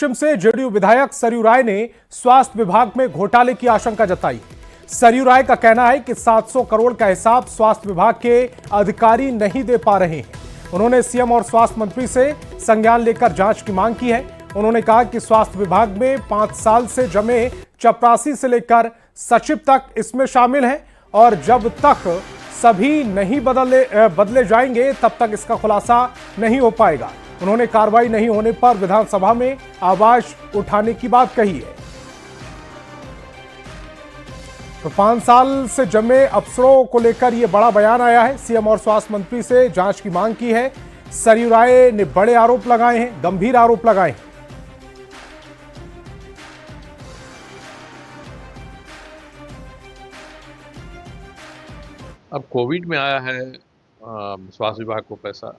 पश्चिम से जेडीयू विधायक सरयू राय ने स्वास्थ्य विभाग में घोटाले की आशंका जताई। सरयू राय का कहना है कि 700 करोड़ का हिसाब स्वास्थ्य विभाग के अधिकारी नहीं दे पा रहे हैं। उन्होंने सीएम और स्वास्थ्य मंत्री से संज्ञान लेकर जांच की मांग की है। उन्होंने कहा कि स्वास्थ्य विभाग में 5 साल से जमे चपरासी से लेकर सचिव तक इसमें शामिल हैं और जब तक सभी नहीं बदले जाएंगे तब तक इसका खुलासा नहीं हो पाएगा। उन्होंने कार्रवाई नहीं होने पर विधानसभा में आवाज उठाने की बात कही है। तो 5 साल से जमे अफसरों को लेकर यह बड़ा बयान आया है। सीएम और स्वास्थ्य मंत्री से जांच की मांग की है। सरयू राय ने बड़े आरोप लगाए हैं, गंभीर आरोप लगाए हैं। अब कोविड में आया है स्वास्थ्य विभाग को पैसा,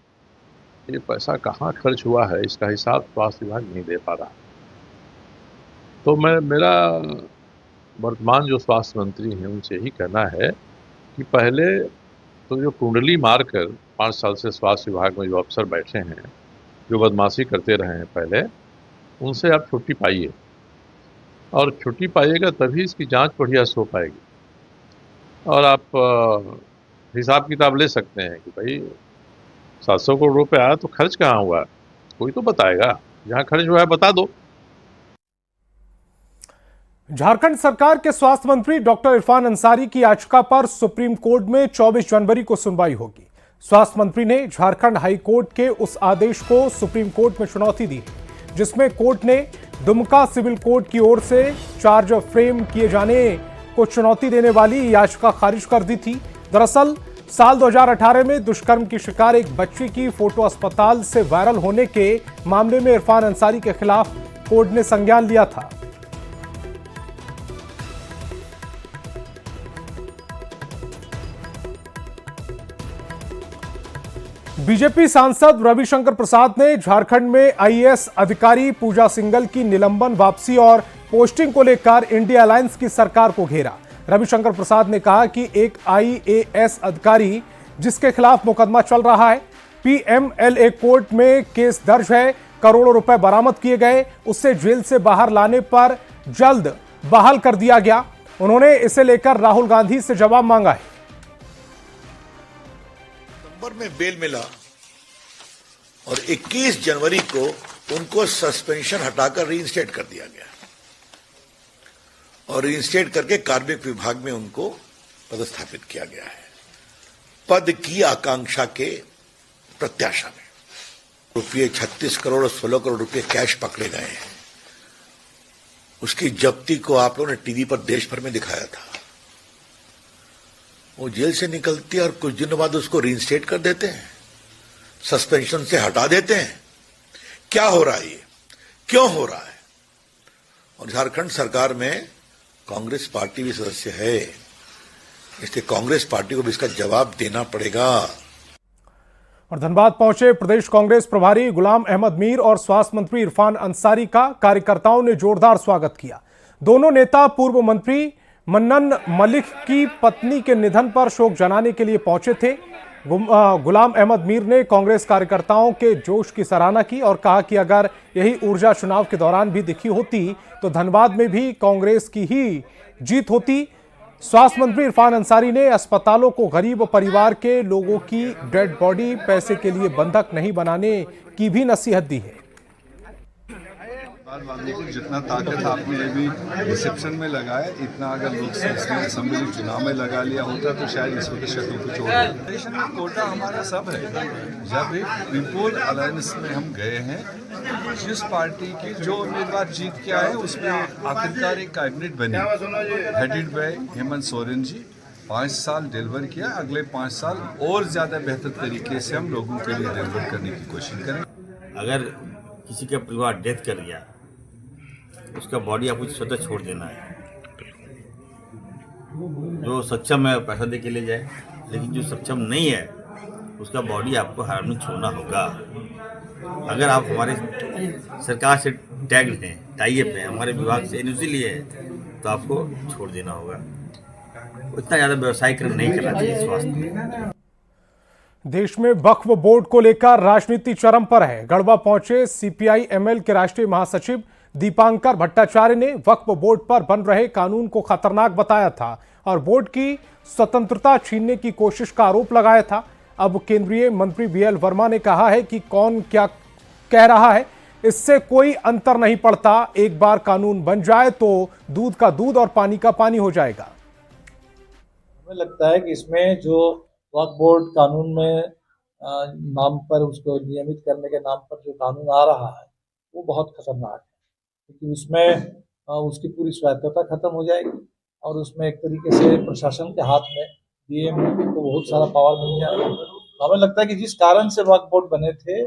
ये पैसा कहाँ खर्च हुआ है इसका हिसाब स्वास्थ्य विभाग नहीं दे पा रहा। तो मेरा वर्तमान जो स्वास्थ्य मंत्री हैं उनसे ही कहना है कि पहले तो जो कुंडली मारकर 5 साल से स्वास्थ्य विभाग में जो अफसर बैठे हैं, जो बदमाशी करते रहे हैं, पहले उनसे आप छुट्टी पाइए और छुट्टी पाइएगा तभी इसकी जांच बढ़िया से हो पाएगी। और आप हिसाब किताब ले सकते हैं कि भाई 700 करोड़ रुपए आया तो खर्च कहाँ हुआ, कोई तो बताएगा। जहां खर्च हुआ है बता दो। झारखंड सरकार के स्वास्थ्य मंत्री डॉक्टर इरफान अंसारी की याचिका पर सुप्रीम कोर्ट में 24 जनवरी को सुनवाई होगी। स्वास्थ्य मंत्री ने झारखंड हाई कोर्ट के उस आदेश को सुप्रीम कोर्ट में चुनौती दी है जिसमें कोर्ट ने दुमका सिविल कोर्ट की ओर से चार्ज फ्रेम किए जाने को चुनौती देने वाली याचिका खारिज कर दी थी। दरअसल साल 2018 में दुष्कर्म की शिकार एक बच्ची की फोटो अस्पताल से वायरल होने के मामले में इरफान अंसारी के खिलाफ कोर्ट ने संज्ञान लिया था। बीजेपी सांसद रविशंकर प्रसाद ने झारखंड में आईएएस अधिकारी पूजा सिंघल की निलंबन, वापसी और पोस्टिंग को लेकर इंडिया अलायंस की सरकार को घेरा। रविशंकर प्रसाद ने कहा कि एक आईएएस अधिकारी जिसके खिलाफ मुकदमा चल रहा है, पीएमएलए कोर्ट में केस दर्ज है, करोड़ों रुपए बरामद किए गए, उससे जेल से बाहर लाने पर जल्द बहाल कर दिया गया। उन्होंने इसे लेकर राहुल गांधी से जवाब मांगा है। नवंबर में बेल मिला और 21 जनवरी को उनको सस्पेंशन हटाकर रीइंस्टेट कर दिया गया और रीइंस्टेट करके कार्मिक विभाग में उनको पदस्थापित किया गया है। पद की आकांक्षा के प्रत्याशा में रुपये 36 करोड़ और 16 करोड़ रुपये कैश पकड़े गए हैं। उसकी जब्ती को आप लोगों ने टीवी पर देश भर में दिखाया था। वो जेल से निकलती है और कुछ दिनों बाद उसको रीइंस्टेट कर देते हैं, सस्पेंशन से हटा देते हैं। क्या हो रहा है ये, क्यों हो रहा है? और झारखंड सरकार में कांग्रेस पार्टी भी सदस्य है, इसलिए कांग्रेस पार्टी को भी इसका जवाब देना पड़ेगा। और धनबाद पहुंचे प्रदेश कांग्रेस प्रभारी गुलाम अहमद मीर और स्वास्थ्य मंत्री इरफान अंसारी का कार्यकर्ताओं ने जोरदार स्वागत किया। दोनों नेता पूर्व मंत्री मन्नन मलिक की पत्नी के निधन पर शोक जनाने के लिए पहुंचे थे। गुलाम अहमद मीर ने कांग्रेस कार्यकर्ताओं के जोश की सराहना की और कहा कि अगर यही ऊर्जा चुनाव के दौरान भी दिखी होती तो धनबाद में भी कांग्रेस की ही जीत होती। स्वास्थ्य मंत्री इरफान अंसारी ने अस्पतालों को गरीब परिवार के लोगों की डेड बॉडी पैसे के लिए बंधक नहीं बनाने की भी नसीहत दी है। जितना ताकत आपने अभी रिसेप्शन में लगाया, इतना अगर लोग असेंबली चुनाव में लगा लिया होता तो शायद इस वक्त शक्ल कुछ और। कोटा हमारा सब है। जब एक पीपुल अलायंस में हम गए हैं, जिस पार्टी की जो उम्मीदवार जीत के आए उसमें आखिरकार एक कैबिनेट बनी हेडेड बाय हेमंत सोरेन जी। 5 साल डिलीवर किया, अगले 5 साल और ज्यादा बेहतर तरीके से हम लोगों के लिए डिलीवर करने की कोशिश करें। अगर किसी का परिवार डेथ कर गया, उसका बॉडी आपको स्वतः छोड़ देना है। जो सक्षम है पैसा दे के ले जाए, लेकिन जो सक्षम नहीं है उसका बॉडी आपको हार में छोड़ना होगा। अगर आप हमारे सरकार से टैग्ड हैं, टाई अप हैं, हमारे विभाग से एनओसी लिए है तो आपको छोड़ देना होगा। इतना ज़्यादा व्यवसायीकरण नहीं करना चाहिए स्वास्थ्य में। देश में वक्फ बोर्ड को लेकर राजनीति चरम पर है। गढ़वा पहुंचे सीपीआई एमएल के राष्ट्रीय महासचिव दीपांकर भट्टाचार्य ने वक्फ बोर्ड पर बन रहे कानून को खतरनाक बताया था और बोर्ड की स्वतंत्रता छीनने की कोशिश का आरोप लगाया था। अब केंद्रीय मंत्री वीएल वर्मा ने कहा है कि कौन क्या कह रहा है, इससे कोई अंतर नहीं पड़ता। एक बार कानून बन जाए तो दूध का दूध और पानी का पानी हो जाएगा। हमें लगता है कि इसमें जो वक्फ बोर्ड कानून में नाम पर उसको नियमित करने के नाम पर जो कानून आ रहा है वो बहुत खतरनाक है, क्योंकि उसमें उसकी पूरी स्वायत्तता खत्म हो जाएगी और उसमें एक तरीके से प्रशासन के हाथ में डीएम को बहुत सारा पावर मिल जाएगा। हमें लगता है कि जिस कारण से वक्फ बोर्ड बने थे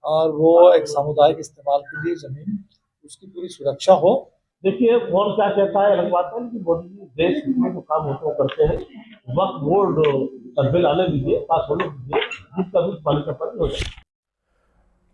और वो एक सामुदायिक इस्तेमाल के लिए जमीन, उसकी पूरी सुरक्षा हो। देखिए कौन क्या कहता है अलग बात है कि मोदी देश में जो काम होते वो करते हैं। वक्फ बोर्ड बिल आने दीजिए, पास होने दीजिए, जिसका भी पानी का पानी हो जाए।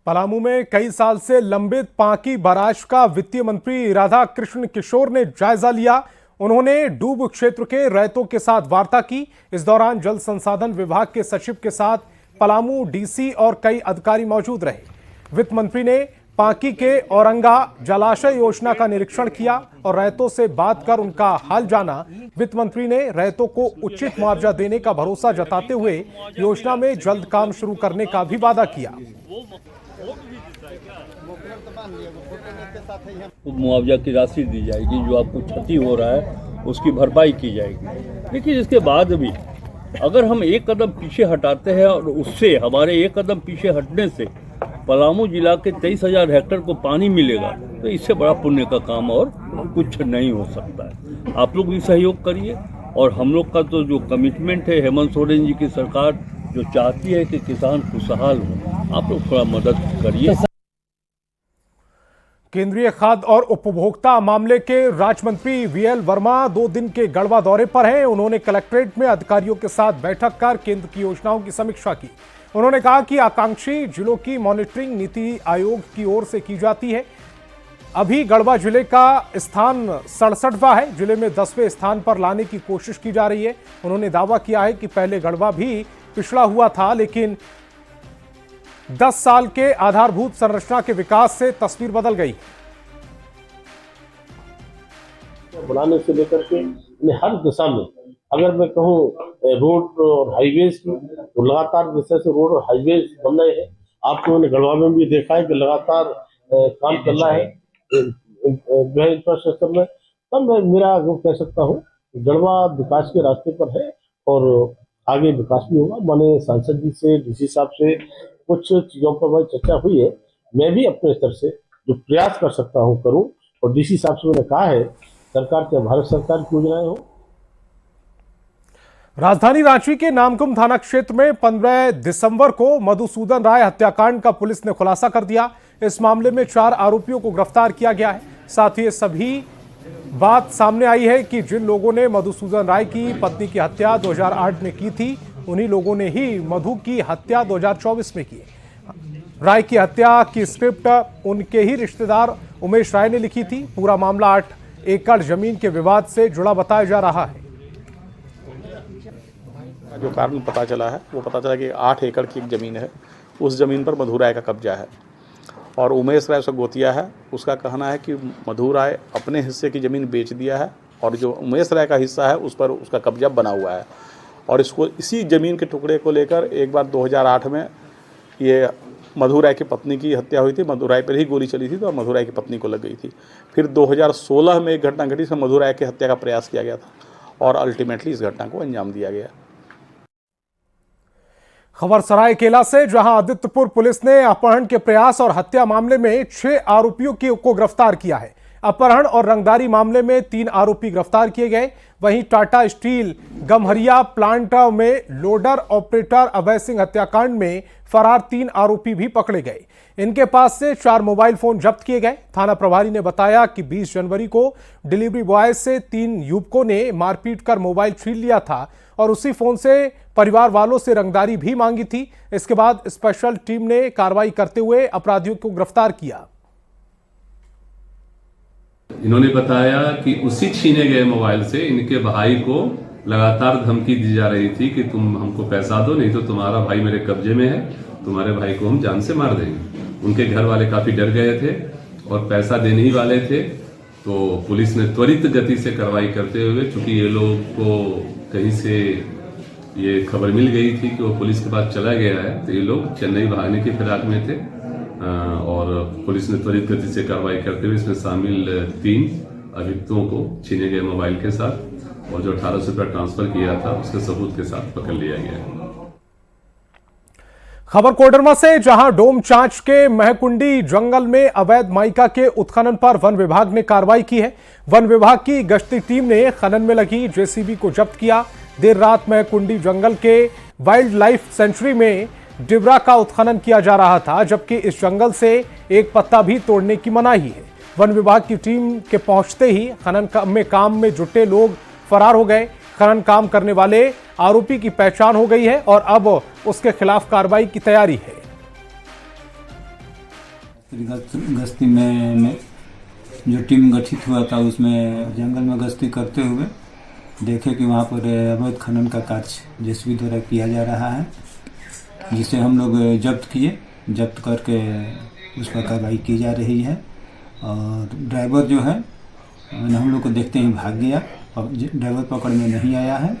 पलामू में कई साल से लंबित पांकी बराज का वित्तीय मंत्री राधा कृष्ण किशोर ने जायजा लिया। उन्होंने डूब क्षेत्र के रैयतों के साथ वार्ता की। इस दौरान जल संसाधन विभाग के सचिव के साथ पलामू डीसी और कई अधिकारी मौजूद रहे। वित्त मंत्री ने पांकी के औरंगा जलाशय योजना का निरीक्षण किया और रैयतों से बात कर उनका हाल जाना। वित्त मंत्री ने रैयतों को उचित मुआवजा देने का भरोसा जताते हुए योजना में जल्द काम शुरू करने का भी वादा किया। मुआवजा की राशि दी जाएगी, जो आपको क्षति हो रहा है उसकी भरपाई की जाएगी। लेकिन इसके बाद भी अगर हम एक कदम पीछे हटाते हैं और उससे हमारे एक कदम पीछे हटने से पलामू जिला के 23,000 हेक्टेयर को पानी मिलेगा, तो इससे बड़ा पुण्य का काम और कुछ नहीं हो सकता है। आप लोग भी सहयोग करिए और हम लोग का तो जो कमिटमेंट है, हेमंत सोरेन जी की सरकार जो चाहती है कि किसान खुशहाल हो, आप लोग थोड़ा मदद करिए। केंद्रीय खाद्य और उपभोक्ता मामले के राज्य मंत्री वीएल वर्मा 2 दिन के गढ़वा दौरे पर हैं। उन्होंने कलेक्ट्रेट में अधिकारियों के साथ बैठक कर केंद्र की योजनाओं की समीक्षा की। उन्होंने कहा कि आकांक्षी जिलों की मॉनिटरिंग नीति आयोग की ओर से की जाती है। अभी गढ़वा जिले का स्थान 67वां है। जिले में 10वें स्थान पर लाने की कोशिश की जा रही है। उन्होंने दावा किया है कि पहले गढ़वा भी पिछड़ा हुआ था, लेकिन 10 साल के आधारभूत संरचना के विकास से तस्वीर बदल गई। बनाने से लेकर के हर दिशा में, अगर मैं कहूँ रोड और हाईवेज की, तो लगातार जैसे रोड और हाईवेज बन रहे हैं। आप लोगों ने गढ़वा में भी देखा है कि लगातार काम चल रहा है इंफ्रास्ट्रक्चर में। तब मैं मेरा कह सकता हूँ गढ़वा विकास के रास्ते पर है और आगे विकास भी होगा। मैंने सांसद जी से, डीसी साहब से कुछ चीजों पर हमारी चर्चा हुई है। मैं भी अपने स्तर से जो प्रयास कर सकता हूँ करूँ, और डीसी साहब से मैंने कहा है सरकार के, भारत सरकार की योजनाएं हो। राजधानी रांची के नामकुम थाना क्षेत्र में 15 दिसंबर को मधुसूदन राय हत्याकांड का पुलिस ने खुलासा कर दिया। इस मामले में 4 आरोपियों को गिरफ्तार किया गया है। साथ ही सभी बात सामने आई है कि जिन लोगों ने मधुसूदन राय की पत्नी की हत्या 2008 में की थी, उन्हीं लोगों ने ही मधु की हत्या 2024 में की। राय की हत्या की स्क्रिप्ट उनके ही रिश्तेदार उमेश राय ने लिखी थी। पूरा मामला 8 एकड़ जमीन के विवाद से जुड़ा बताया जा रहा है। जो कारण पता चला है वो पता चला कि 8 एकड़ की एक ज़मीन है। उस ज़मीन पर मधु राय का कब्जा है और उमेश राय उसका गोतिया है। उसका कहना है कि मधु राय अपने हिस्से की ज़मीन बेच दिया है और जो उमेश राय का हिस्सा है उस पर उसका कब्जा बना हुआ है। और इसको इसी ज़मीन के टुकड़े को लेकर एक बार 2008 में ये मधु राय की पत्नी की हत्या हुई थी। मधु राय पर ही गोली चली थी तो मधु राय की पत्नी को लग गई थी। फिर 2016 में एक घटना घटी जिसमें मधु राय की हत्या का प्रयास किया गया था और अल्टीमेटली इस घटना को अंजाम दिया गया। खबर सरायकेला से, जहां आदित्यपुर पुलिस ने अपहरण के प्रयास और हत्या मामले में 6 आरोपियों को गिरफ्तार किया है। अपहरण और रंगदारी मामले में 3 आरोपी गिरफ्तार किए गए। वहीं टाटा स्टील गम्हरिया प्लांट में लोडर ऑपरेटर अभय सिंह हत्याकांड में फरार 3 आरोपी भी पकड़े गए। इनके पास से 4 मोबाइल फोन जब्त किए गए। थाना प्रभारी ने बताया कि 20 जनवरी को डिलीवरी बॉय से 3 युवकों ने मारपीट कर मोबाइल छीन लिया था और उसी फोन से परिवार वालों से रंगदारी भी मांगी थी। इसके बाद स्पेशल टीम ने कार्रवाई करते हुए अपराधियों को गिरफ्तार किया। इन्होंने बताया कि उसी छीने गए मोबाइल से इनके भाई को लगातार धमकी दी जा रही थी कि तुम हमको पैसा दो, नहीं तो तुम्हारा भाई मेरे कब्जे में है, तुम्हारे भाई को हम जान से मार देंगे। उनके घर वाले काफ़ी डर गए थे और पैसा देने ही वाले थे। तो पुलिस ने त्वरित गति से कार्रवाई करते हुए, चूंकि ये लोग को कहीं से ये खबर मिल गई थी कि वो पुलिस के पास चला गया है, तो ये लोग चेन्नई भागने की फिराक में थे और पुलिस ने त्वरित गति से कार्रवाई करते हुए इसमें शामिल 3 अभियुक्तों को छीने गए मोबाइल के साथ और जो 1800 रुपया ट्रांसफर किया था उसके सबूत के साथ पकड़ लिया गया। खबर कोडरमा से, जहां डोम चांच के महकुंडी जंगल में अवैध माइका के उत्खनन पर वन विभाग ने कार्रवाई की है। वन विभाग की गश्ती टीम ने खनन में लगी जेसीबी को जब्त किया। देर रात महकुंडी जंगल के वाइल्ड लाइफ सेंचुरी में डिबरा का उत्खनन किया जा रहा था, जबकि इस जंगल से एक पत्ता भी तोड़ने की मनाही है। वन विभाग की टीम के पहुंचते ही खनन काम में जुटे लोग फरार हो गए। खनन काम करने वाले आरोपी की पहचान हो गई है और अब उसके खिलाफ कार्रवाई की तैयारी है। गश्ती में जो टीम गठित हुआ था उसमें जंगल में गश्ती करते हुए देखे कि वहाँ पर अवैध खनन का कार्य जेसीबी द्वारा किया जा रहा है, जिसे हम लोग जब्त किए। जब्त करके उस पर कार्रवाई की जा रही है और ड्राइवर जो है हम लोग को देखते ही भाग गया और ड्राइवर पकड़ में नहीं आया है।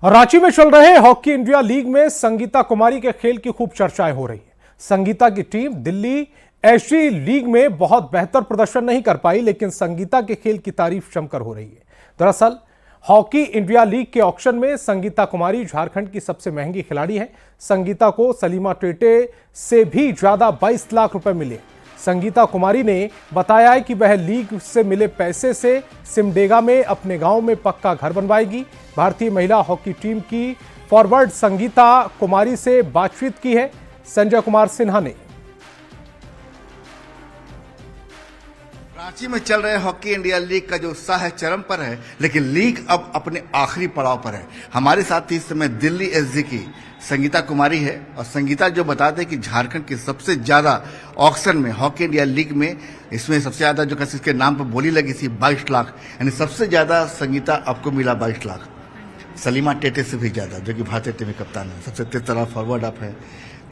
और रांची में चल रहे हॉकी इंडिया लीग में संगीता कुमारी के खेल की खूब चर्चाएं हो रही है। संगीता की टीम दिल्ली एसजी लीग में बहुत बेहतर प्रदर्शन नहीं कर पाई, लेकिन संगीता के खेल की तारीफ जमकर हो रही है। दरअसल हॉकी इंडिया लीग के ऑक्शन में संगीता कुमारी झारखंड की सबसे महंगी खिलाड़ी है। संगीता को सलीमा टेटे से भी ज्यादा 22 लाख रुपए मिले। संगीता कुमारी ने बताया है कि वह लीग से मिले पैसे से सिमडेगा में अपने गांव में पक्का घर बनवाएगी। भारतीय महिला हॉकी टीम की फॉरवर्ड संगीता कुमारी से बातचीत की है संजय कुमार सिन्हा ने। रांची में चल रहे हॉकी इंडिया लीग का जो उत्साह है चरम पर है, लेकिन लीग अब अपने आखिरी पड़ाव पर है। हमारे साथ इस समय दिल्ली एसजी की संगीता कुमारी है और संगीता जो बताते हैं कि झारखंड की सबसे ज्यादा ऑक्शन में हॉकी इंडिया लीग में इसमें सबसे ज्यादा जो इसके नाम पर बोली लगी थी 22 लाख, यानी सबसे ज्यादा संगीता आपको मिला 22 लाख। सलीमा टेटे से भी ज्यादा, जो कि भारतीय टीम की कप्तान है, सबसे तेज तरह फॉरवर्ड अप है।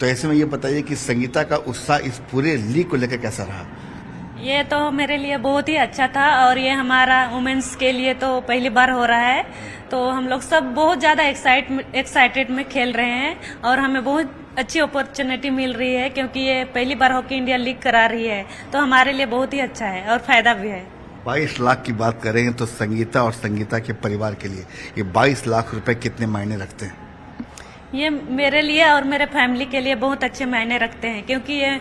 तो ऐसे में ये बताइए कि संगीता का उत्साह इस पूरे लीग को लेकर कैसा रहा? ये तो मेरे लिए बहुत ही अच्छा था और ये हमारा वुमेन्स के लिए तो पहली बार हो रहा है, तो हम लोग सब बहुत ज्यादा एक्साइटेड में खेल रहे हैं और हमें बहुत अच्छी अपॉर्चुनिटी मिल रही है, क्योंकि ये पहली बार हॉकी इंडिया लीग करा रही है, तो हमारे लिए बहुत ही अच्छा है और फायदा भी है। 22 लाख की बात करेंगे तो संगीता और संगीता के परिवार के लिए ये 22 लाख रुपए कितने मायने रखते हैं? ये मेरे लिए और मेरे फैमिली के लिए बहुत अच्छे मायने रखते हैं, क्योंकि ये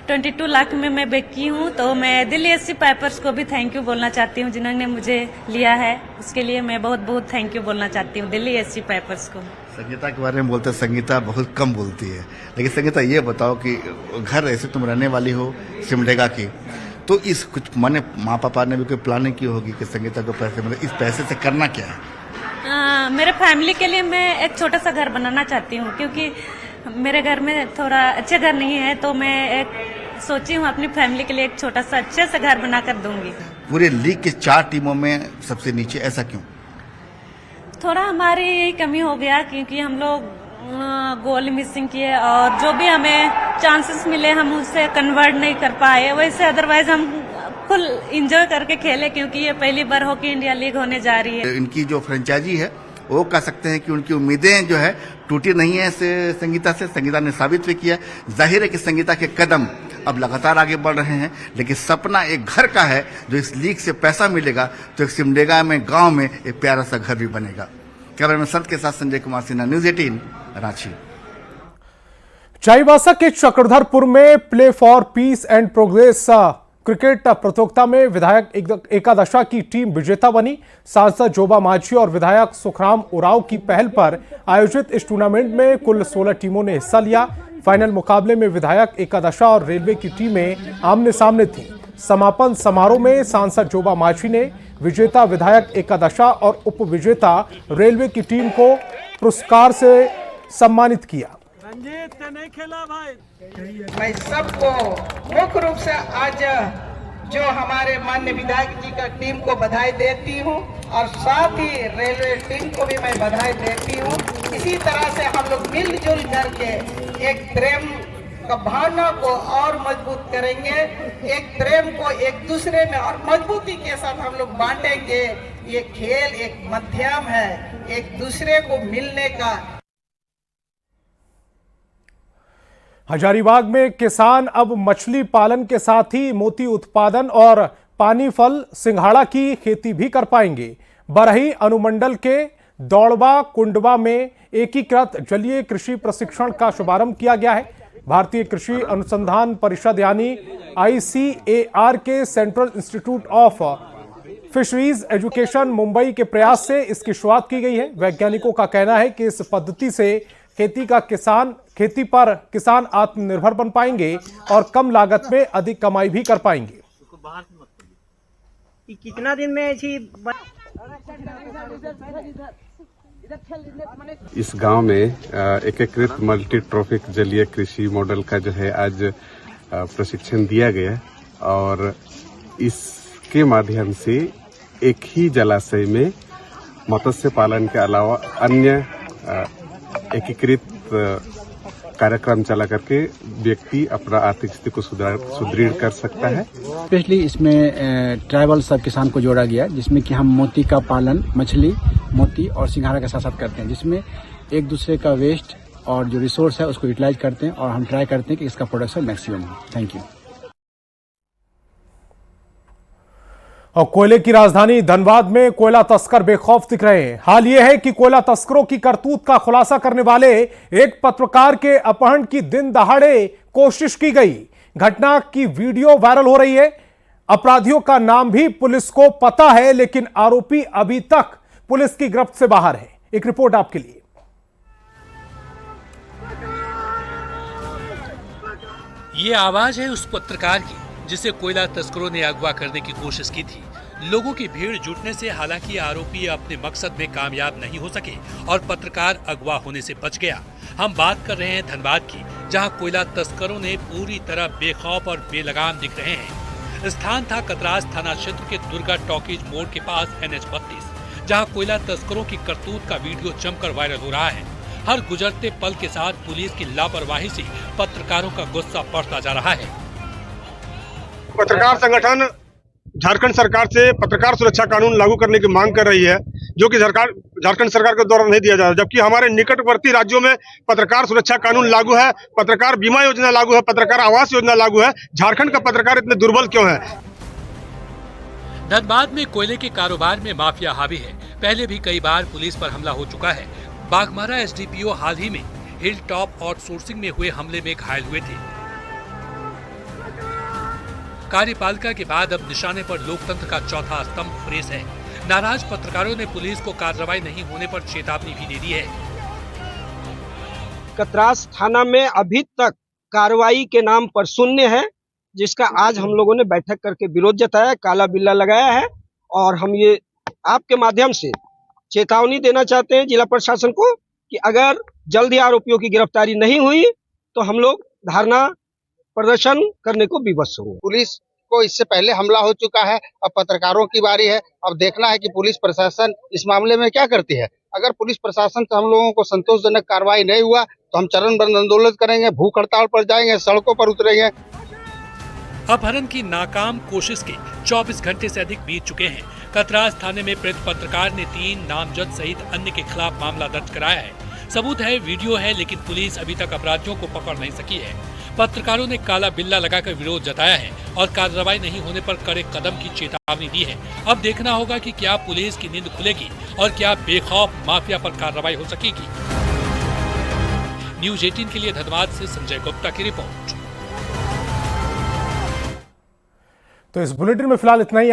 22 लाख में मैं बेची हूँ। तो मैं दिल्ली एससी पाइपर्स को भी थैंक यू बोलना चाहती हूँ, जिन्होंने मुझे लिया है, उसके लिए मैं बहुत बहुत थैंक यू बोलना चाहती हूँ दिल्ली एससी पाइपर्स को। संगीता के बारे में बोलते हैं, संगीता बहुत कम बोलती है, लेकिन संगीता ये बताओ कि घर ऐसे तुम रहने वाली हो सिमडेगा की, तो इस कुछ माने माँ पापा ने भी कोई प्लानिंग की होगी कि संगीता को पैसे, मतलब इस पैसे से करना क्या है? मेरे फैमिली के लिए मैं एक छोटा सा घर बनाना चाहती हूँ, क्योंकि मेरे घर में थोड़ा अच्छे घर नहीं है, तो मैं एक सोची हूँ अपनी फैमिली के लिए एक छोटा सा अच्छे से घर बनाकर दूंगी। पूरे लीग के 4 टीमों में सबसे नीचे, ऐसा क्यों? थोड़ा हमारी कमी हो गया, क्योंकि हम लोग गोल मिसिंग किए और जो भी हमें चांसेस मिले हम उससे कन्वर्ट नहीं कर पाए। वैसे अदरवाइज हम फुल एंजॉय करके खेले, क्योंकि ये पहली बार हॉकी इंडिया लीग होने जा रही है। इनकी जो फ्रेंचाइजी है वो कह सकते हैं कि उनकी उम्मीदें जो है टूटी नहीं है संगीता से। संगीता ने साबित भी किया। जाहिर है कि संगीता के कदम अब लगातार आगे बढ़ रहे हैं, लेकिन सपना एक घर का है। जो इस लीग से पैसा मिलेगा तो एक सिमडेगा में गांव में एक प्यारा सा घर भी बनेगा। कैमरामैन संत के साथ संजय कुमार सिन्हा, न्यूज 18 रांची। चाईबासा के चक्रधरपुर में play for piece and progress cricket प्रतियोगिता में विधायक एकादशा की टीम विजेता बनी। सांसद जोबा मांझी और विधायक सुखराम उरांव की पहल पर आयोजित इस टूर्नामेंट में कुल 16 टीमों ने हिस्सा लिया। फाइनल मुकाबले में विधायक एकादशा और रेलवे की टीमें आमने सामने थीं। समापन समारोह में सांसद जोबा मांझी ने विजेता विधायक एकादशा और उप विजेता रेलवे की टीम को पुरस्कार से सम्मानित किया। रंजीत नहीं खेला भाई। मैं सबको मुख्य रूप से आज जो हमारे माननीय विधायक जी का टीम को बधाई देती हूँ और साथ ही रेलवे टीम को भी मैं बधाई देती हूँ। इसी तरह से हम लोग मिलजुल करके एक प्रेम का भावना को और मजबूत करेंगे, एक प्रेम को एक दूसरे में और मजबूती के साथ हम लोग बांटेंगे। ये खेल एक माध्यम है एक दूसरे को मिलने का। हजारीबाग में किसान अब मछली पालन के साथ ही मोती उत्पादन और पानी फल सिंघाड़ा की खेती भी कर पाएंगे। बरही अनुमंडल के दौड़वा कुंडवा में एकीकृत जलीय कृषि प्रशिक्षण का शुभारंभ किया गया है। भारतीय कृषि अनुसंधान परिषद यानी ICAR के central institute of fisheries education Mumbai के प्रयास से इसकी शुरुआत की गई है। वैज्ञानिकों का कहना है कि इस पद्धति से खेती पर किसान आत्मनिर्भर बन पाएंगे और कम लागत में अधिक कमाई भी कर पाएंगे। कितना दिन में ऐसी इस गांव में एकीकृत मल्टी ट्रॉफिक जलीय कृषि मॉडल का जो है आज प्रशिक्षण दिया गया और इसके माध्यम से एक ही जलाशय में मत्स्य पालन के अलावा अन्य एकीकृत कार्यक्रम चला करके व्यक्ति अपना आर्थिक स्थिति को सुदृढ़ कर सकता है। स्पेशली इसमें ट्राइबल सब किसान को जोड़ा गया जिसमें कि हम मोती का पालन, मछली, मोती और सिंघाड़ा के साथ साथ करते हैं, जिसमें एक दूसरे का वेस्ट और जो रिसोर्स है उसको यूटिलाइज करते हैं और हम ट्राई करते हैं कि इसका प्रोडक्शन मैक्सिमम हो। Thank you. और कोयले की राजधानी धनबाद में कोयला तस्कर बेखौफ दिख रहे हैं। हाल यह है कि कोयला तस्करों की करतूत का खुलासा करने वाले एक पत्रकार के अपहरण की दिन दहाड़े कोशिश की गई। घटना की वीडियो वायरल हो रही है। अपराधियों का नाम भी पुलिस को पता है, लेकिन आरोपी अभी तक पुलिस की गिरफ्त से बाहर है। एक रिपोर्ट आपके लिए। ये आवाज है उस पत्रकार की जिसे कोयला तस्करों ने अगवा करने की कोशिश की थी। लोगों की भीड़ जुटने से हालांकि आरोपी अपने मकसद में कामयाब नहीं हो सके और पत्रकार अगवा होने से बच गया। हम बात कर रहे हैं धनबाद की, जहां कोयला तस्करों ने पूरी तरह बेखौफ और बेलगाम दिख रहे हैं। स्थान था कतरास थाना क्षेत्र के दुर्गा टॉकीज मोड़ के पास NH-32, जहां कोयला तस्करों की करतूत का वीडियो जमकर वायरल हो रहा है। हर गुजरते पल के साथ पुलिस की लापरवाही से पत्रकारों का गुस्सा बढ़ता जा रहा है। पत्रकार संगठन झारखंड सरकार से पत्रकार सुरक्षा कानून लागू करने की मांग कर रही है, जो कि झारखंड सरकार के द्वारा नहीं दिया जा रहा, जबकि हमारे निकटवर्ती राज्यों में पत्रकार सुरक्षा कानून लागू है, पत्रकार बीमा योजना लागू है, पत्रकार आवास योजना लागू है। झारखंड का पत्रकार इतने दुर्बल क्यों है? धनबाद में कोयले के कारोबार में माफिया हावी है। पहले भी कई बार पुलिस पर हमला हो चुका है। बाघमारा SDPO हाल ही में हिल टॉप आउटसोर्सिंग में हुए हमले में घायल हुए थे। कार्यपालिका के बाद अब निशाने पर लोकतंत्र का चौथा स्तंभ प्रेस है। नाराज पत्रकारों ने पुलिस को कार्रवाई नहीं होने पर चेतावनी भी दे दी है। कतरास थाना में अभी तक कार्रवाई के नाम पर शून्य है, जिसका आज हम लोगों ने बैठक करके विरोध जताया, काला बिल्ला लगाया है। और हम ये आपके माध्यम से चेतावनी देना चाहते हैं जिला प्रशासन को कि अगर जल्द ही आरोपियों की गिरफ्तारी नहीं हुई तो हम लोग धरना प्रदर्शन करने को विवश होंगे। पुलिस को इससे पहले हमला हो चुका है, अब पत्रकारों की बारी है। अब देखना है कि पुलिस प्रशासन इस मामले में क्या करती है। अगर पुलिस प्रशासन से हम लोगों को संतोषजनक कार्रवाई नहीं हुआ तो हम चरणबद्ध आंदोलन करेंगे, भूख हड़ताल पर जाएंगे, सड़कों पर उतरेंगे। अपहरण की नाकाम कोशिश के 24 घंटे से अधिक बीत चुके हैं। कतरास थाने में प्रेरित पत्रकार ने 3 नामजद सहित अन्य के खिलाफ मामला दर्ज कराया है। सबूत है, वीडियो है, लेकिन पुलिस अभी तक अपराधियों को पकड़ नहीं सकी है। पत्रकारों ने काला बिल्ला लगाकर विरोध जताया है और कार्रवाई नहीं होने पर कड़े कदम की चेतावनी दी है। अब देखना होगा कि क्या पुलिस की नींद खुलेगी और क्या बेखौफ माफिया पर कार्रवाई हो सकेगी। न्यूज 18 के लिए धनबाद से संजय गुप्ता की रिपोर्ट। तो इस बुलेटिन में फिलहाल इतना ही।